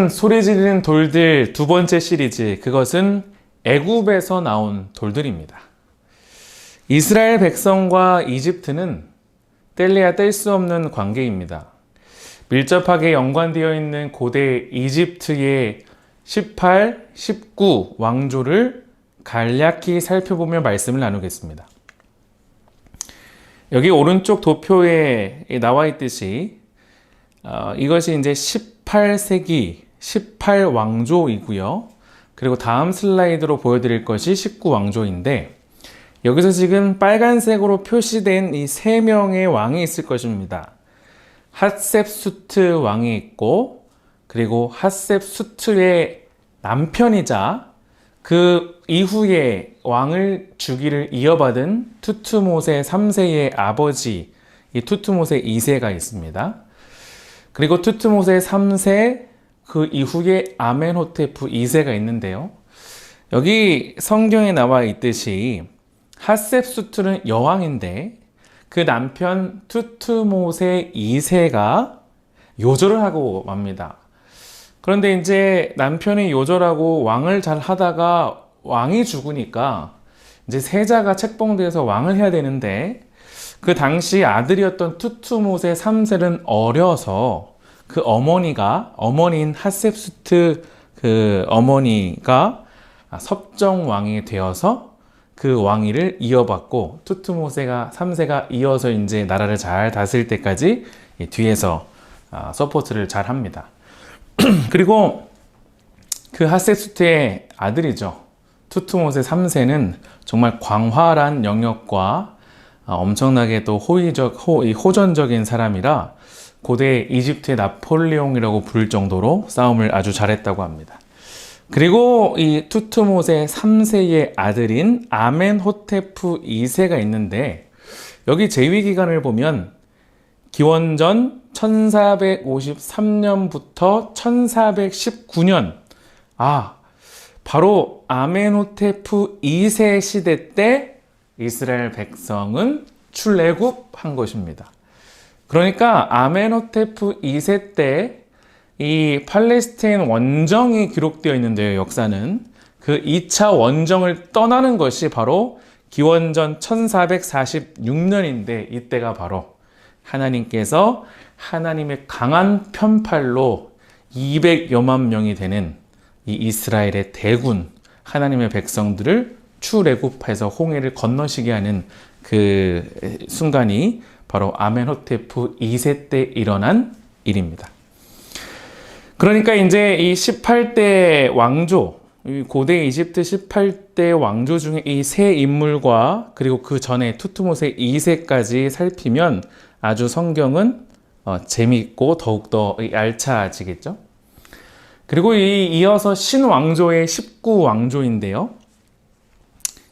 소리 지르는 돌들 두 번째 시리즈, 그것은 애굽에서 나온 돌들입니다. 이스라엘 백성과 이집트는 뗄래야 뗄 수 없는 관계입니다. 밀접하게 연관되어 있는 고대 이집트의 18, 19 왕조를 간략히 살펴보며 말씀을 나누겠습니다. 여기 오른쪽 도표에 나와 있듯이 이것이 이제 18세기 18왕조이고요. 그리고 다음 슬라이드로 보여드릴 것이 19왕조인데 여기서 지금 빨간색으로 표시된 이 세 명의 왕이 있을 것입니다. 핫셉수트 왕이 있고, 그리고 핫셉수트의 남편이자 그 이후에 왕을 주기를 이어받은 투트모세 3세의 아버지, 이 투트모세 2세가 있습니다. 그리고 투트모세 3세, 그 이후에 아멘호테프 2세가 있는데요. 여기 성경에 나와 있듯이 핫셉수트는 여왕인데 그 남편 투트모세 2세가 요절을 하고 맙니다. 그런데 이제 남편이 요절하고 왕을 잘 하다가 왕이 죽으니까 이제 세자가 책봉돼서 왕을 해야 되는데 그 당시 아들이었던 투트모세 3세는 어려서 그 어머니인 핫셉수트 그 어머니가 섭정왕이 되어서 그 왕위를 이어받고 투트모세가 3세가 이어서 이제 나라를 잘 다스릴 때까지 뒤에서 서포트를 잘 합니다. 그리고 그 핫셉수트의 아들이죠. 투트모세 3세는 정말 광활한 영역과 엄청나게 또 호전적인 사람이라 고대 이집트의 나폴레옹이라고 부를 정도로 싸움을 아주 잘했다고 합니다. 그리고 이 투트모세 3세의 아들인 아멘호테프 2세가 있는데 여기 재위기간을 보면 기원전 1453년부터 1419년 바로 아멘호테프 2세 시대 때 이스라엘 백성은 출애굽한 것입니다. 그러니까 아멘호테프 2세 때 이 팔레스타인 원정이 기록되어 있는데요. 역사는 그 2차 원정을 떠나는 것이 바로 기원전 1446년인데 이때가 바로 하나님께서 하나님의 강한 편팔로 200여만 명이 되는 이 이스라엘의 대군 하나님의 백성들을 출애굽해서 홍해를 건너시게 하는 그 순간이 바로 아멘호테프 2세 때 일어난 일입니다. 그러니까 이제 이 18대 왕조, 고대 이집트 18대 왕조 중에 이 세 인물과 그리고 그 전에 투트모세 2세까지 살피면 아주 성경은 재미있고 더욱더 알차지겠죠. 그리고 이어서 신왕조의 19왕조인데요.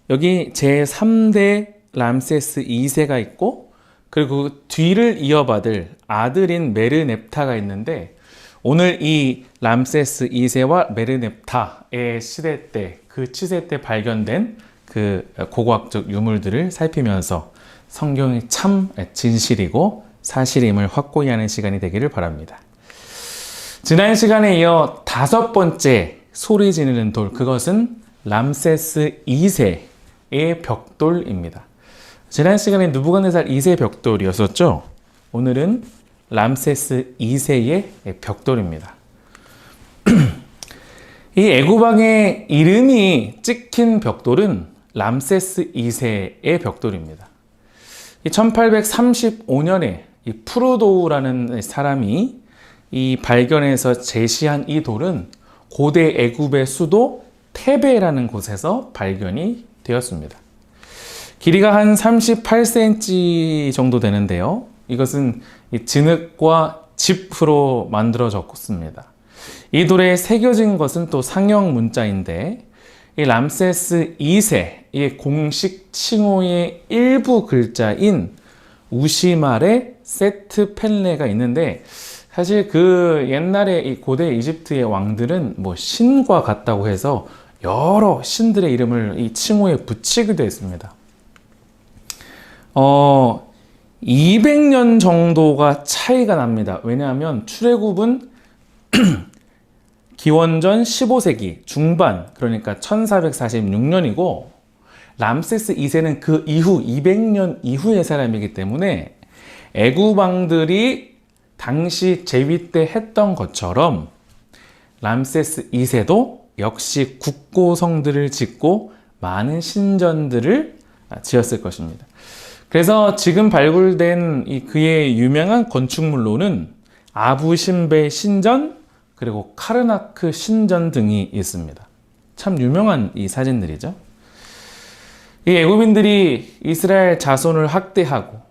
여기 제3대 람세스 2세가 있고 그리고 그 뒤를 이어받을 아들인 메르넵타가 있는데 오늘 이 람세스 2세와 메르넵타의 시대 때, 그 치세 때 발견된 그 고고학적 유물들을 살피면서 성경이 참 진실이고 사실임을 확고히 하는 시간이 되기를 바랍니다. 지난 시간에 이어 다섯 번째 소리 지르는 돌, 그것은 람세스 2세의 벽돌입니다. 지난 시간에 느부갓네살 2세 벽돌이었었죠? 오늘은 람세스 2세의 벽돌입니다. 이 애굽왕의 이름이 찍힌 벽돌은 람세스 2세의 벽돌입니다. 1835년에 이 프루도우라는 사람이 이 발견해서 제시한 이 돌은 고대 애굽의 수도 테베라는 곳에서 발견이 되었습니다. 길이가 한 38cm 정도 되는데요. 이것은 이 진흙과 짚으로 만들어졌습니다. 이 돌에 새겨진 것은 또 상형 문자인데 이 람세스 2세의 공식 칭호의 일부 글자인 우시말의 세트 펠레가 있는데 사실 그 옛날에 이 고대 이집트의 왕들은 뭐 신과 같다고 해서 여러 신들의 이름을 이 칭호에 붙이기도 했습니다. 200년 정도가 차이가 납니다. 왜냐하면 출애굽은 기원전 15세기 중반, 그러니까 1446년이고 람세스 2세는 그 이후 200년 이후의 사람이기 때문에 애굽 왕들이 당시 제위 때 했던 것처럼 람세스 2세도 역시 국고성들을 짓고 많은 신전들을 지었을 것입니다. 그래서 지금 발굴된 그의 유명한 건축물로는 아부신베 신전, 그리고 카르나크 신전 등이 있습니다. 참 유명한 이 사진들이죠. 이 애굽인들이 이스라엘 자손을 학대하고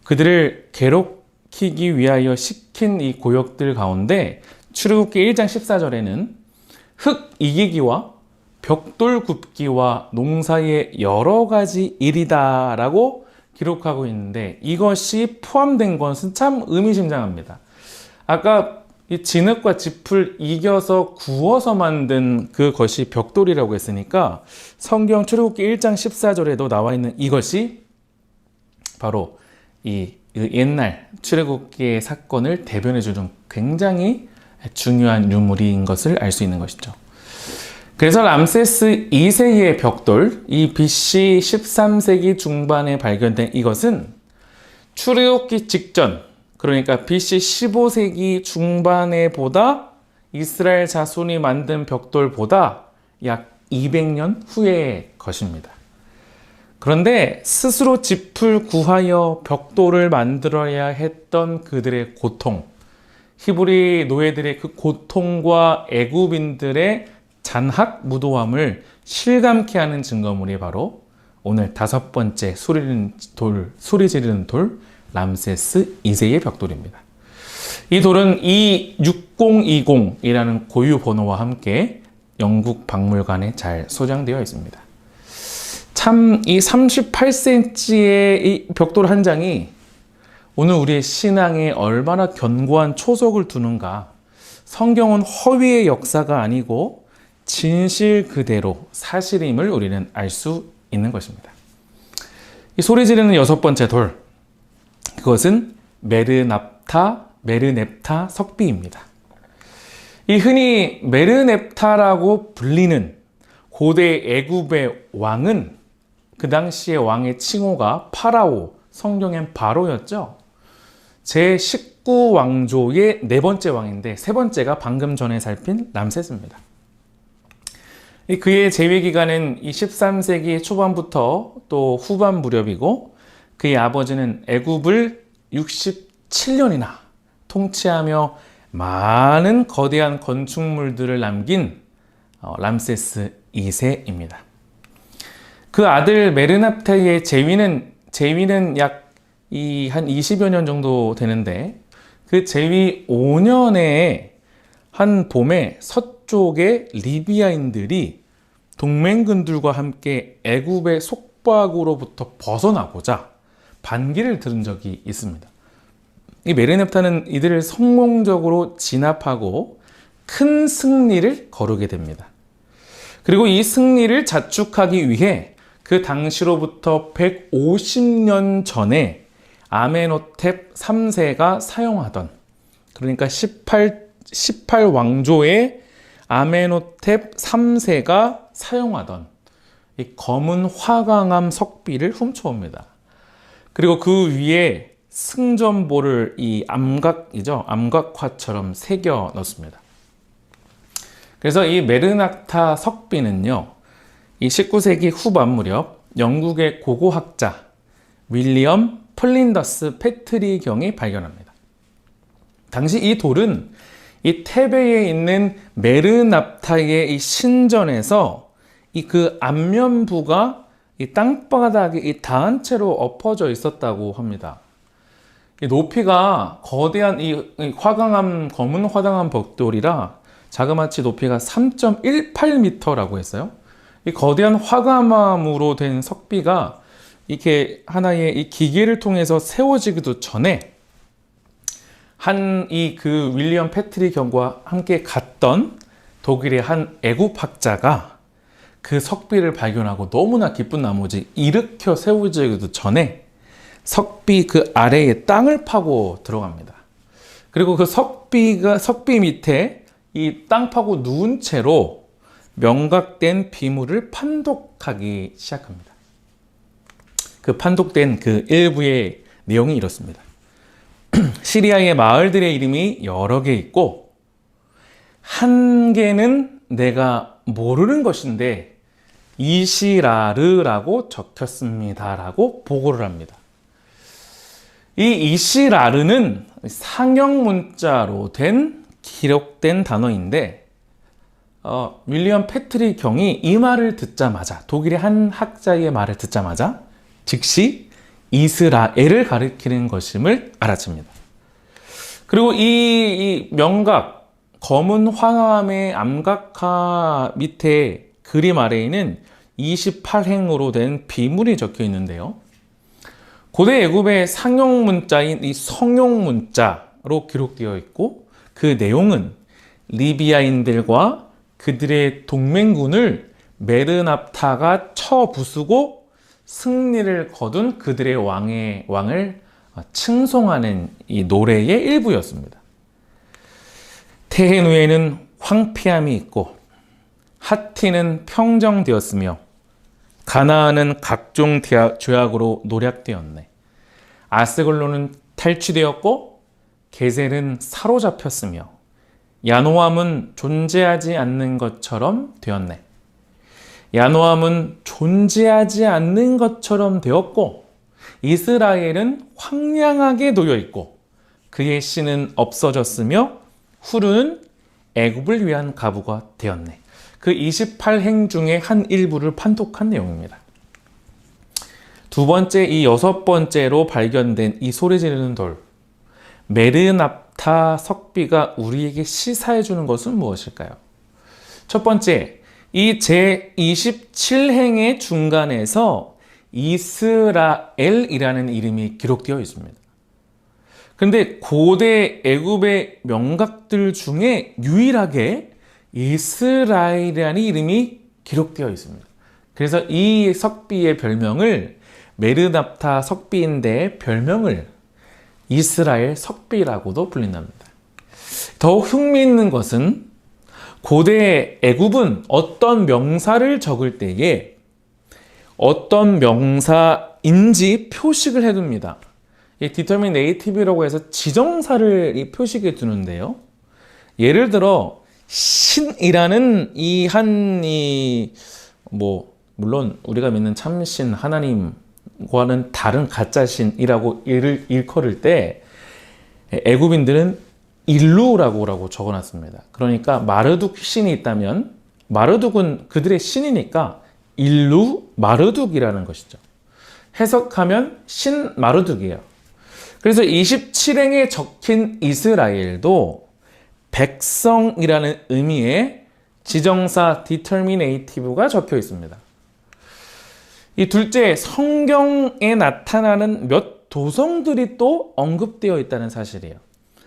그들을 괴롭히기 위하여 시킨 이 고역들 가운데 출애굽기 1장 14절에는 흙 이기기와 벽돌 굽기와 농사의 여러 가지 일이다 라고 기록하고 있는데, 이것이 포함된 것은 참 의미심장합니다. 아까 이 진흙과 짚을 이겨서 구워서 만든 그것이 벽돌이라고 했으니까 성경 출애굽기 1장 14절에도 나와 있는 이것이 바로 이 옛날 출애굽기의 사건을 대변해주는 굉장히 중요한 유물인 것을 알 수 있는 것이죠. 그래서 람세스 2세의 벽돌, 이 BC 13세기 중반에 발견된 이것은 출애굽기 직전, 그러니까 BC 15세기 중반에 보다 이스라엘 자손이 만든 벽돌보다 약 200년 후의 것입니다. 그런데 스스로 짚을 구하여 벽돌을 만들어야 했던 그들의 고통, 히브리 노예들의 그 고통과 애굽인들의 잔학 무도함을 실감케 하는 증거물이 바로 오늘 5번째 소리 지르는 돌 람세스 2세의 벽돌입니다. 이 돌은 E6020이라는 고유 번호와 함께 영국 박물관에 잘 소장되어 있습니다. 참 이 38cm의 이 벽돌 한 장이 오늘 우리의 신앙에 얼마나 견고한 초석을 두는가. 성경은 허위의 역사가 아니고 진실 그대로 사실임을 우리는 알 수 있는 것입니다. 이 소리 지르는 6번째 돌, 그것은 메르넵타 석비입니다. 이 흔히 메르넵타라고 불리는 고대 애굽의 왕은 그 당시의 왕의 칭호가 파라오, 성경엔 바로였죠. 제19왕조의 4번째 왕인데 3번째가 방금 전에 살핀 람세스입니다. 그의 재위 기간은 이 13세기 초반부터 또 후반 무렵이고, 그의 아버지는 애굽을 67년이나 통치하며 많은 거대한 건축물들을 남긴 람세스 2세입니다. 그 아들 메르납타의 재위는 약 한 20여 년 정도 되는데, 그 재위 5년에 한 봄에 서쪽의 리비아인들이 동맹군들과 함께 애굽의 속박으로부터 벗어나고자 반기를 들은 적이 있습니다. 이 메르넵타는 이들을 성공적으로 진압하고 큰 승리를 거두게 됩니다. 그리고 이 승리를 자축하기 위해 그 당시로부터 150년 전에 아메노텝 3세가 사용하던, 그러니까 18왕조의 아메노텝 3세가 사용하던 이 검은 화강암 석비를 훔쳐옵니다. 그리고 그 위에 승전보를 이 암각화처럼 새겨 넣습니다. 그래서 이 메르납타 석비는요, 이 19세기 후반 무렵 영국의 고고학자 윌리엄 플린더스 패트리 경이 발견합니다. 당시 이 돌은 이 테베에 있는 메르납타의 이 신전에서 그 앞면부가 이 땅바닥에 이 닿은 채로 엎어져 있었다고 합니다. 이 높이가 거대한 이 화강암, 검은 화강암 벽돌이라 자그마치 높이가 3.18m라고 했어요. 이 거대한 화강암으로 된 석비가 이렇게 하나의 이 기계를 통해서 세워지기도 전에 그 윌리엄 패트리 경과 함께 갔던 독일의 한 애굽 학자가 그 석비를 발견하고 너무나 기쁜 나머지 일으켜 세워지기도 전에 석비 그 아래에 땅을 파고 들어갑니다. 그리고 그 석비 밑에 이 땅 파고 누운 채로 명각된 비물을 판독하기 시작합니다. 그 판독된 그 일부의 내용이 이렇습니다. 시리아의 마을들의 이름이 여러 개 있고 한 개는 내가 모르는 것인데 이시라르라고 적혔습니다 라고 보고를 합니다. 이 이시라르는 상형 문자로 된 기록된 단어인데 윌리엄 패트릭 경이 이 말을 듣자마자, 독일의 한 학자의 말을 듣자마자 즉시 이스라엘을 가리키는 것임을 알아챕니다. 그리고 이 명각, 검은 황암의 암각화 밑에 그림 아래에는 28행으로 된 비물이 적혀 있는데요. 고대 애굽의 상용 문자인 이 성용 문자로 기록되어 있고 그 내용은 리비아인들과 그들의 동맹군을 메르납타가 쳐부수고 승리를 거둔 그들의 왕을 칭송하는 이 노래의 일부였습니다. 테헤누에는 황폐함이 있고 하티는 평정되었으며 가나안은 각종 죄악으로 노략되었네. 아스글론은 탈취되었고 게셀은 사로잡혔으며 야노암은 존재하지 않는 것처럼 되었네. 야노암은 존재하지 않는 것처럼 되었고 이스라엘은 황량하게 놓여 있고 그의 신은 없어졌으며 후르는 애굽을 위한 가부가 되었네. 그 28행 중에 한 일부를 판독한 내용입니다. 두 번째, 이 여섯 번째로 발견된 이 소리 지르는 돌, 메르납타 석비가 우리에게 시사해 주는 것은 무엇일까요? 첫 번째, 이 제27행의 중간에서 이스라엘이라는 이름이 기록되어 있습니다. 그런데 고대 애굽의 명각들 중에 유일하게 이스라엘이라는 이름이 기록되어 있습니다. 그래서 이 석비의 별명을 메르납타 석비인데 별명을 이스라엘 석비라고도 불린답니다. 더욱 흥미있는 것은 고대 애굽은 어떤 명사를 적을 때에 어떤 명사인지 표식을 해둡니다. 이 determinative라고 해서 지정사를 표식해 두는데요. 예를 들어 신이라는 물론 우리가 믿는 참신 하나님과는 다른 가짜 신이라고 일컬을 때 애굽인들은 일루라고 적어놨습니다. 그러니까 마르둑 신이 있다면 마르둑은 그들의 신이니까 일루 마르둑이라는 것이죠. 해석하면 신 마르둑이에요. 그래서 27행에 적힌 이스라엘도 백성이라는 의미의 지정사 determinative가 적혀 있습니다. 이 둘째, 성경에 나타나는 몇 도성들이 또 언급되어 있다는 사실이에요.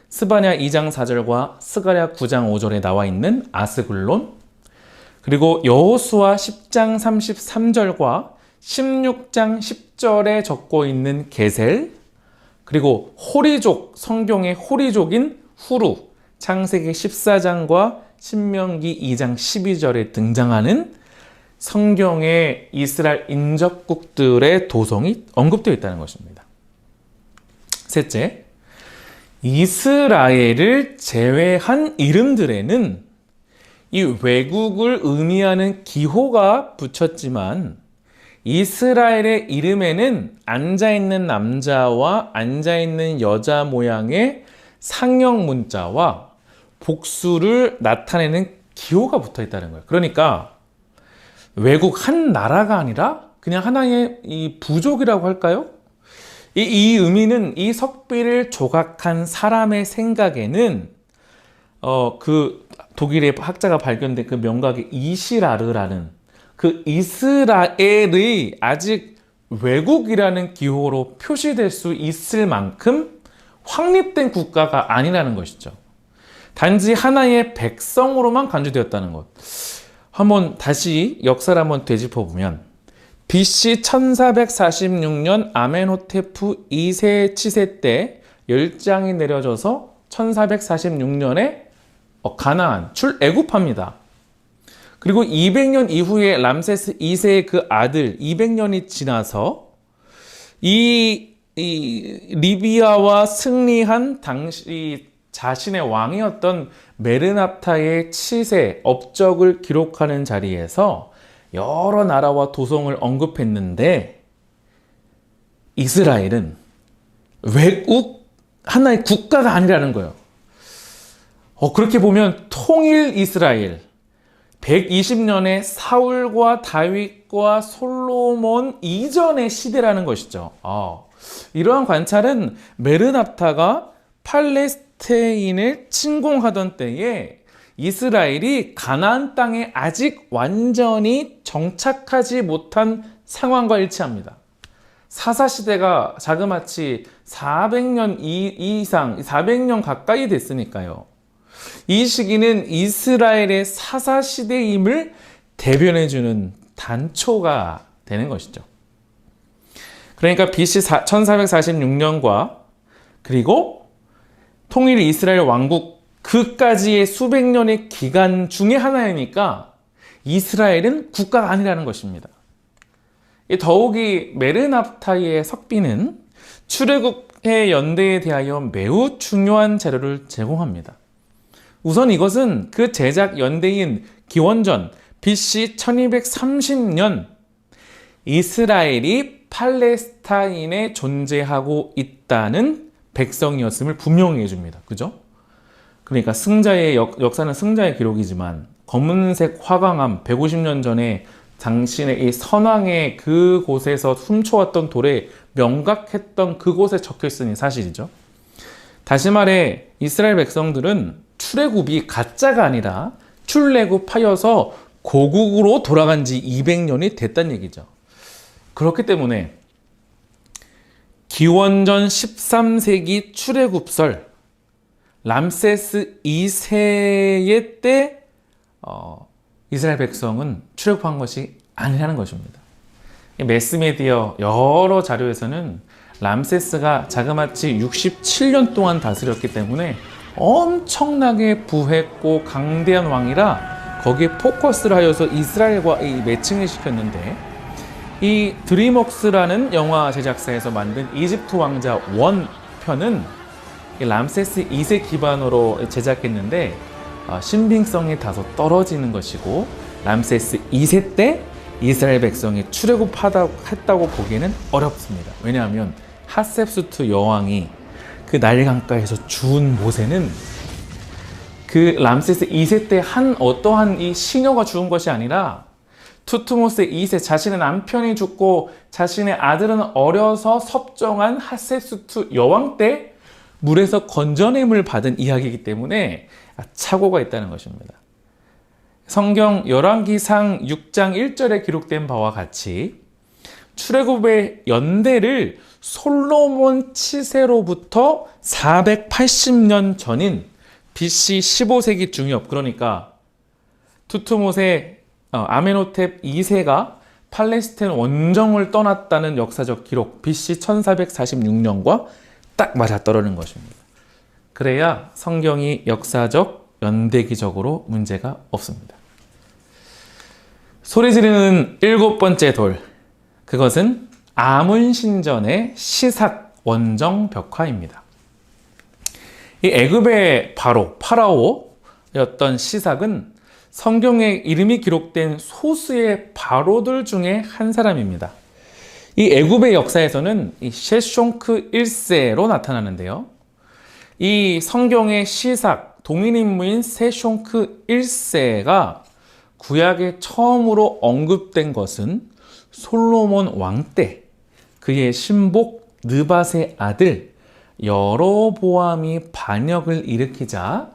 스바냐 2장 4절과 스가랴 9장 5절에 나와 있는 아스글론, 그리고 여호수아 10장 33절과 16장 10절에 적고 있는 게셀, 그리고 호리족, 성경의 호리족인 후루, 창세기 14장과 신명기 2장 12절에 등장하는 성경의 이스라엘 인접국들의 도성이 언급되어 있다는 것입니다. 셋째, 이스라엘을 제외한 이름들에는 이 외국을 의미하는 기호가 붙였지만 이스라엘의 이름에는 앉아있는 남자와 앉아있는 여자 모양의 상형 문자와 복수를 나타내는 기호가 붙어 있다는 거예요. 그러니까 외국 한 나라가 아니라 그냥 하나의 이 부족이라고 할까요? 이 의미는 이 석비를 조각한 사람의 생각에는 그 독일의 학자가 발견된 그 명각의 이시라르라는 그 이스라엘의 아직 외국이라는 기호로 표시될 수 있을 만큼 확립된 국가가 아니라는 것이죠. 단지 하나의 백성으로만 간주되었다는 것. 한번 다시 역사를 한번 되짚어보면 BC 1446년 아멘호테프 2세 치세 때 열장이 내려져서 1446년에 가나안, 출애굽합니다. 그리고 200년 이후에 람세스 2세의 그 아들 200년이 지나서 이 리비아와 승리한 당시 자신의 왕이었던 메르납타의 치세, 업적을 기록하는 자리에서 여러 나라와 도성을 언급했는데 이스라엘은 외국 하나의 국가가 아니라는 거예요. 그렇게 보면 통일 이스라엘, 120년의 사울과 다윗과 솔로몬 이전의 시대라는 것이죠. 이러한 관찰은 메르납타가 팔레스타인을 침공하던 때에 이스라엘이 가나안 땅에 아직 완전히 정착하지 못한 상황과 일치합니다. 사사시대가 자그마치 400년 이상, 400년 가까이 됐으니까요. 이 시기는 이스라엘의 사사시대임을 대변해주는 단초가 되는 것이죠. 그러니까 BC 1446년과 그리고 통일 이스라엘 왕국 그까지의 수백 년의 기간 중에 하나이니까 이스라엘은 국가가 아니라는 것입니다. 더욱이 메르납타의 석비는 출애굽의 연대에 대하여 매우 중요한 자료를 제공합니다. 우선 이것은 그 제작 연대인 기원전 BC 1230년 이스라엘이 팔레스타인에 존재하고 있다는 백성이었음을 분명히 해줍니다. 그죠? 그러니까 승자의 역사는 승자의 기록이지만 검은색 화강암 150년 전에 당신의 이 선왕의 그곳에서 훔쳐왔던 돌에 명각했던 그곳에 적혀있으니 사실이죠. 다시 말해 이스라엘 백성들은 출애굽이 가짜가 아니라 출애굽하여서 고국으로 돌아간 지 200년이 됐다는 얘기죠. 그렇기 때문에 기원전 13세기 출애굽설 람세스 2세의 때 이스라엘 백성은 출애굽한 것이 아니라는 것입니다. 매스메디어 여러 자료에서는 람세스가 자그마치 67년 동안 다스렸기 때문에 엄청나게 부했고 강대한 왕이라 거기에 포커스를 하여서 이스라엘과 매칭을 시켰는데 이 드림웍스라는 영화 제작사에서 만든 이집트 왕자 1편은 람세스 2세 기반으로 제작했는데 신빙성이 다소 떨어지는 것이고 람세스 2세 때 이스라엘 백성이 출애굽했다고 보기에는 어렵습니다. 왜냐하면 하셉수트 여왕이 그 나일 강가에서 주운 모세는 그 람세스 2세 때 어떠한 이 시녀가 주운 것이 아니라 투트모스 2세 자신의 남편이 죽고 자신의 아들은 어려서 섭정한 하셉수트 여왕 때 물에서 건져냄을 받은 이야기이기 때문에 착오가 있다는 것입니다. 성경 열왕기상 6장 1절에 기록된 바와 같이 출애굽의 연대를 솔로몬 치세로부터 480년 전인 BC 15세기 중엽, 그러니까 투트모세 아메노텝 2세가 팔레스타인 원정을 떠났다는 역사적 기록 BC 1446년과 딱 맞아떨어지는 것입니다. 그래야 성경이 역사적 연대기적으로 문제가 없습니다. 소리 지르는 7번째 돌, 그것은 아문신전의 시삭 원정 벽화입니다. 이 애굽의 파라오였던 시삭은 성경에 이름이 기록된 소수의 바로들 중에 한 사람입니다. 이 애굽의 역사에서는 이 셰숑크 1세로 나타나는데요. 이 성경의 시삭, 동일인물인 셰숑크 1세가 구약에 처음으로 언급된 것은 솔로몬 왕 때 그의 신복 느밧의 아들 여로보암이 반역을 일으키자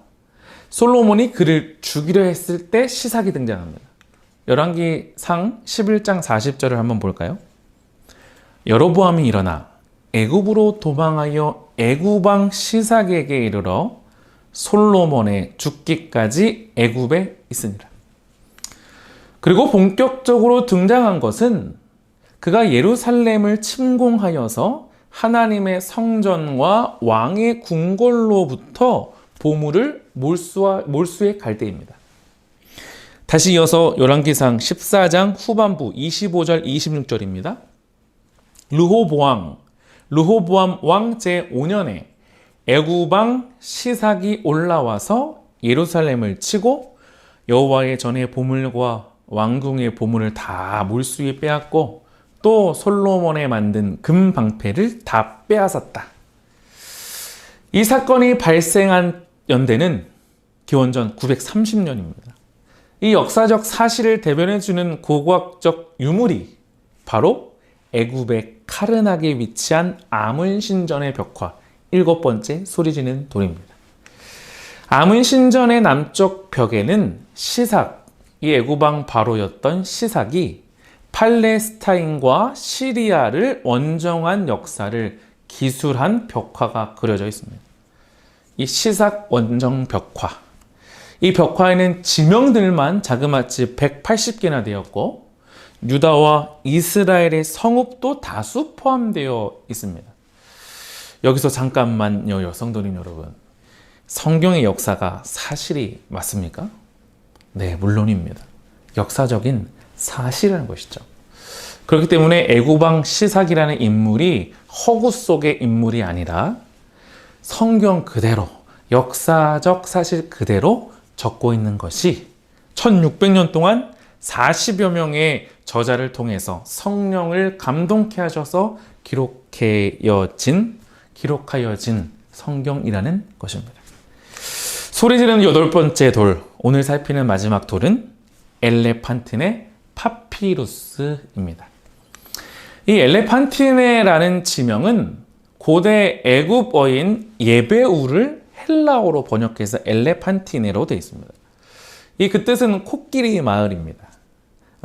솔로몬이 그를 죽이려 했을 때 시삭이 등장합니다. 열왕기상 11장 40절을 한번 볼까요? 여로보암이 일어나 애굽으로 도망하여 애굽왕 시삭에게 이르러 솔로몬의 죽기까지 애굽에 있으니라. 그리고 본격적으로 등장한 것은 그가 예루살렘을 침공하여서 하나님의 성전과 왕의 궁궐로부터 보물을 몰수해 갈 때입니다. 다시 이어서 열왕기상 14장 후반부 25절 26절입니다. 르호보암 왕 제5년에 애굽왕 시삭이 올라와서 예루살렘을 치고 여호와의 전의 보물과 왕궁의 보물을 다 몰수에 빼앗고 또 솔로몬에 만든 금 방패를 다 빼앗았다. 이 사건이 발생한 연대는 기원전 930년입니다. 이 역사적 사실을 대변해주는 고고학적 유물이 바로 애굽의 카르나게 위치한 아문신전의 벽화 7번째 소리지는 돌입니다. 아문신전의 남쪽 벽에는 시삭, 이 애굽왕 바로였던 시삭이 팔레스타인과 시리아를 원정한 역사를 기술한 벽화가 그려져 있습니다. 이 시삭 원정 벽화, 이 벽화에는 지명들만 자그마치 180개나 되었고 유다와 이스라엘의 성읍도 다수 포함되어 있습니다. 여기서 잠깐만요, 성도님 여러분. 성경의 역사가 사실이 맞습니까? 네, 물론입니다. 역사적인 사실이라는 것이죠. 그렇기 때문에 애굽왕 시삭이라는 인물이 허구 속의 인물이 아니라 성경 그대로, 역사적 사실 그대로 적고 있는 것이 1600년 동안 40여 명의 저자를 통해서 성령을 감동케 하셔서 기록하여진 성경이라는 것입니다. 소리지르는 8번째 돌, 오늘 살피는 마지막 돌은 엘레판티네 파피루스입니다. 이 엘레판티네라는 지명은 고대 애굽어인 예베우를 헬라어로 번역해서 엘레판티네로 되어 있습니다. 그 뜻은 코끼리 마을입니다.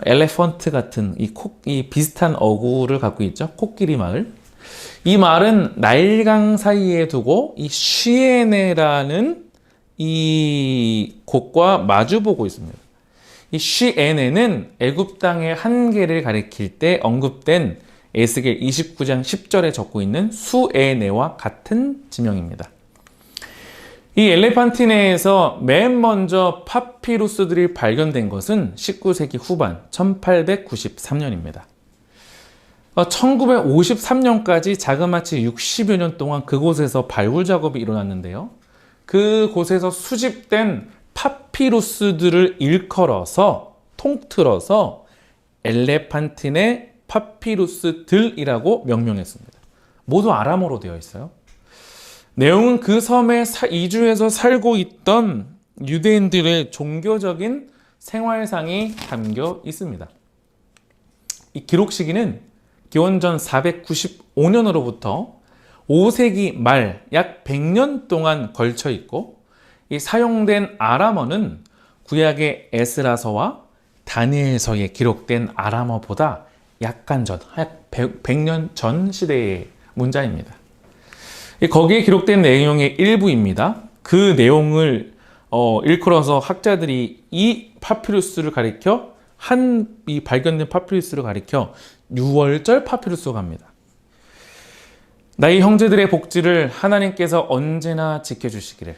엘레펀트 같은 이 비슷한 어구를 갖고 있죠. 코끼리 마을. 이 마을은 나일강 사이에 두고 이 쉬에네라는 이 곳과 마주보고 있습니다. 이 쉬에네는 애굽 땅의 한계를 가리킬 때 언급된 에스겔 29장 10절에 적고 있는 수에네와 같은 지명입니다. 이 엘레판티네에서 맨 먼저 파피루스들이 발견된 것은 19세기 후반 1893년입니다. 1953년까지 자그마치 60여 년 동안 그곳에서 발굴 작업이 일어났는데요. 그곳에서 수집된 파피루스들을 일컬어서 통틀어서 엘레판티네 파피루스들이라고 명명했습니다. 모두 아람어로 되어 있어요. 내용은 그 섬에 이주해서 살고 있던 유대인들의 종교적인 생활상이 담겨 있습니다. 이 기록 시기는 기원전 495년으로부터 5세기 말 약 100년 동안 걸쳐 있고 이 사용된 아람어는 구약의 에스라서와 다니엘서에 기록된 아람어보다 약간 전, 약 100년 전 시대의 문자입니다. 거기에 기록된 내용의 일부입니다. 그 내용을 일컬어서 학자들이 이 파피루스를 가리켜 이 발견된 파피루스를 가리켜 6월절 파피루스라고 합니다. 나의 형제들의 복지를 하나님께서 언제나 지켜주시기를.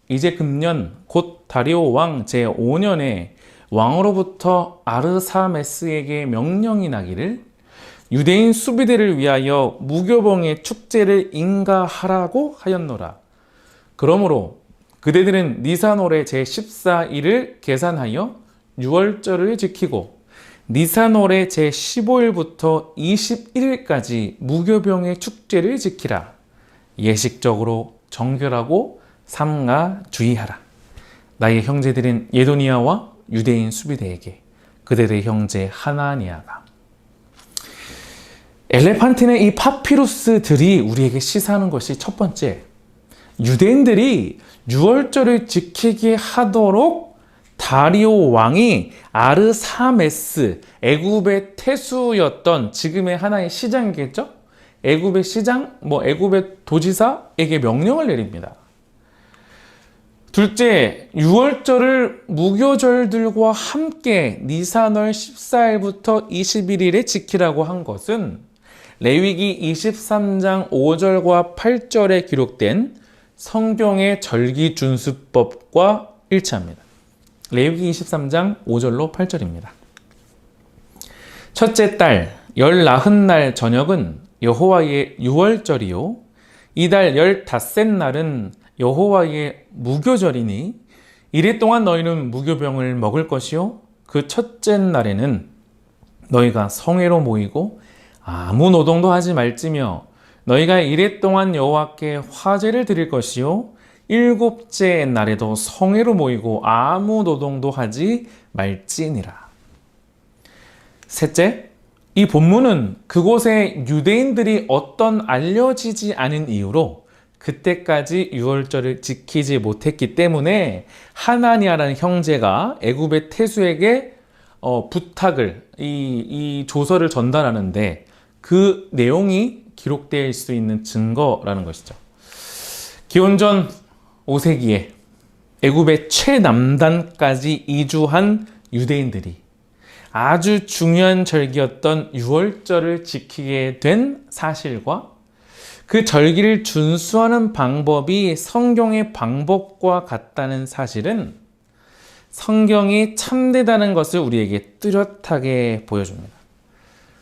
이제 금년 곧 다리오 왕 제5년에 왕으로부터 아르사메스에게 명령이 나기를 유대인 수비대를 위하여 무교봉의 축제를 인가하라고 하였노라. 그러므로 그대들은 니산월의 제14일을 계산하여 6월절을 지키고 니산월의 제15일부터 21일까지 무교병의 축제를 지키라. 예식적으로 정결하고 삼가 주의하라. 나의 형제들인 예도니아와 유대인 수비대에게 그대들의 형제 하나니아가. 엘레판티네 이 파피루스들이 우리에게 시사하는 것이 첫 번째, 유대인들이 6월절을 지키게 하도록 다리오 왕이 아르사메스, 애굽의 태수였던 지금의 하나의 시장이겠죠? 애굽의 시장, 애굽의 도지사에게 명령을 내립니다. 둘째, 6월절을 무교절들과 함께 니산월 14일부터 21일에 지키라고 한 것은 레위기 23장 5절과 8절에 기록된 성경의 절기준수법과 일치합니다. 레위기 23장 5절로 8절입니다. 첫째 달 19날 저녁은 여호와의 유월절이요 이달 15날은 여호와의 무교절이니 이래 동안 너희는 무교병을 먹을 것이요 그 첫째 날에는 너희가 성회로 모이고 아무 노동도 하지 말지며 너희가 이래 동안 여호와께 화제를 드릴 것이요 일곱째 날에도 성회로 모이고 아무 노동도 하지 말지니라. 셋째, 이 본문은 그곳에 유대인들이 어떤 알려지지 않은 이유로 그때까지 유월절을 지키지 못했기 때문에 하나니아라는 형제가 애굽의 태수에게 부탁을 이 조서를 전달하는데 그 내용이 기록될 수 있는 증거라는 것이죠. 기원전 5세기에 애굽의 최남단까지 이주한 유대인들이 아주 중요한 절기였던 유월절을 지키게 된 사실과 그 절기를 준수하는 방법이 성경의 방법과 같다는 사실은 성경이 참되다는 것을 우리에게 뚜렷하게 보여줍니다.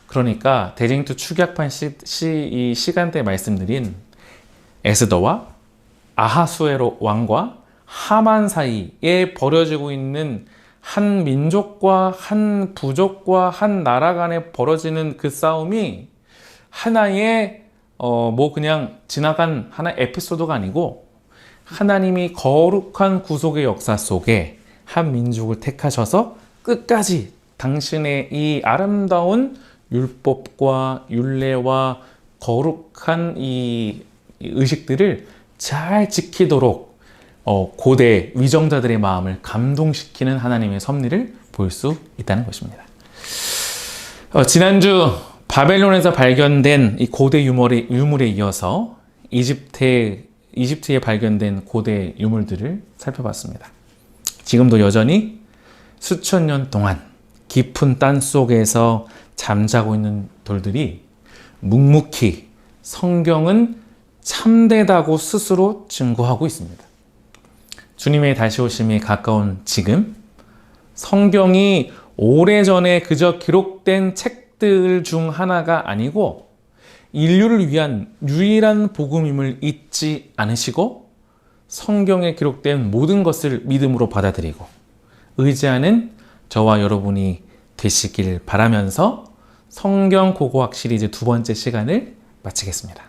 그러니까 대쟁투 축약판 이 시간대에 말씀드린 에스더와 아하수에로 왕과 하만 사이에 벌어지고 있는 한 민족과 한 부족과 한 나라 간에 벌어지는 그 싸움이 하나의 그냥 지나간 하나의 에피소드가 아니고 하나님이 거룩한 구속의 역사 속에 한 민족을 택하셔서 끝까지 당신의 이 아름다운 율법과 율례와 거룩한 이 의식들을 잘 지키도록 고대 위정자들의 마음을 감동시키는 하나님의 섭리를 볼 수 있다는 것입니다. 지난주 바벨론에서 발견된 이 고대 유물에 이어서 이집트에 발견된 고대 유물들을 살펴봤습니다. 지금도 여전히 수천 년 동안 깊은 땅 속에서 잠자고 있는 돌들이 묵묵히 성경은 참되다고 스스로 증거하고 있습니다. 주님의 다시 오심이 가까운 지금 성경이 오래전에 그저 기록된 책들 중 하나가 아니고 인류를 위한 유일한 복음임을 잊지 않으시고 성경에 기록된 모든 것을 믿음으로 받아들이고 의지하는 저와 여러분이 되시길 바라면서 성경 고고학 시리즈 두 번째 시간을 마치겠습니다.